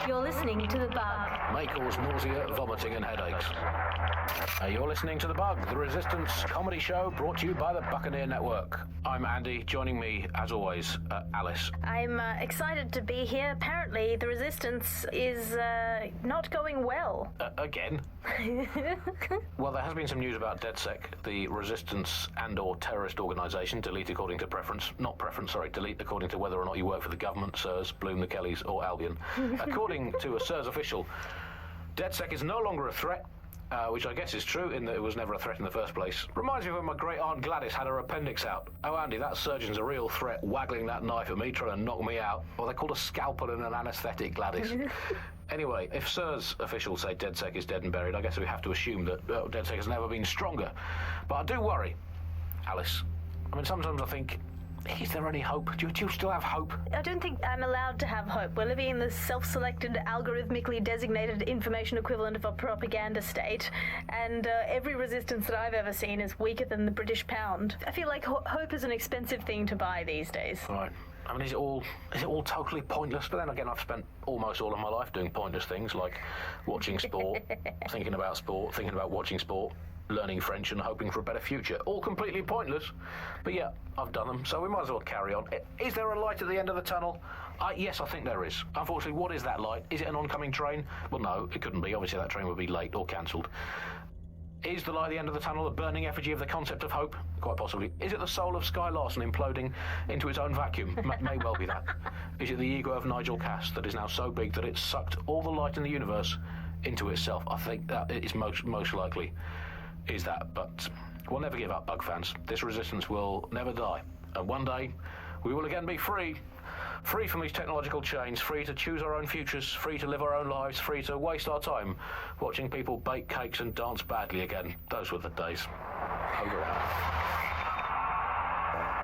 You're listening to The Bug. May cause nausea, vomiting and headaches. You're listening to The Bug, the Resistance comedy show brought to you by the Buccaneer Network. I'm Andy, joining me, as always, Alice. I'm excited to be here. Apparently, the Resistance is not going well. Again? Well, there has been some news about DedSec, the Resistance and/or terrorist organisation, delete according to preference. Not preference, sorry, delete according to whether or not you work for the government, SIRS, Bloom, the Kellys or Albion. According to a SIRS official, DedSec is no longer a threat. Which I guess is true in that it was never a threat in the first place. Reminds me of when my great aunt Gladys had her appendix out. Oh Andy, that surgeon's a real threat, waggling that knife at me, trying to knock me out. Well, they called a scalpel and an anaesthetic, Gladys. Anyway, if SIRS officials say DedSec is dead and buried, I guess we have to assume that DedSec has never been stronger. But I do worry, Alice. I mean, sometimes I think, is there any hope? Do you still have hope? I don't think I'm allowed to have hope. We're living in the self-selected, algorithmically designated information equivalent of a propaganda state, and every resistance that I've ever seen is weaker than the British pound. I feel like hope is an expensive thing to buy these days. Right. I mean, is it all totally pointless? But then again, I've spent almost all of my life doing pointless things like watching sport, thinking about watching sport, learning French and hoping for a better future. All completely pointless. But yeah, I've done them, so we might as well carry on. Is there a light at the end of the tunnel? Yes, I think there is. Unfortunately, what is that light? Is it an oncoming train? Well, no, it couldn't be. Obviously, that train would be late or cancelled. Is the light at the end of the tunnel a burning effigy of the concept of hope? Quite possibly. Is it the soul of Sky Larson imploding into its own vacuum? May well be that. Is it the ego of Nigel Cass that is now so big that it's sucked all the light in the universe into itself? I think that is most likely is that. But we'll never give up, Bug fans. This resistance will never die. And one day, we will again be free. Free from these technological chains, free to choose our own futures, free to live our own lives, free to waste our time watching people bake cakes and dance badly again. Those were the days. Over and out.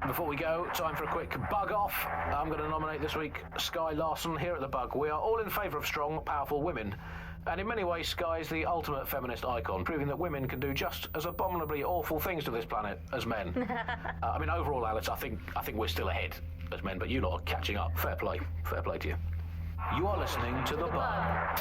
Before we go, time for a quick bug off. I'm going to nominate this week Sky Larson. Here at The Bug, we are all in favour of strong, powerful women. And in many ways, Sky is the ultimate feminist icon, proving that women can do just as abominably awful things to this planet as men. I mean, overall, Alice, I think we're still ahead as men, but you lot are catching up. Fair play to you. You are listening to The Bug.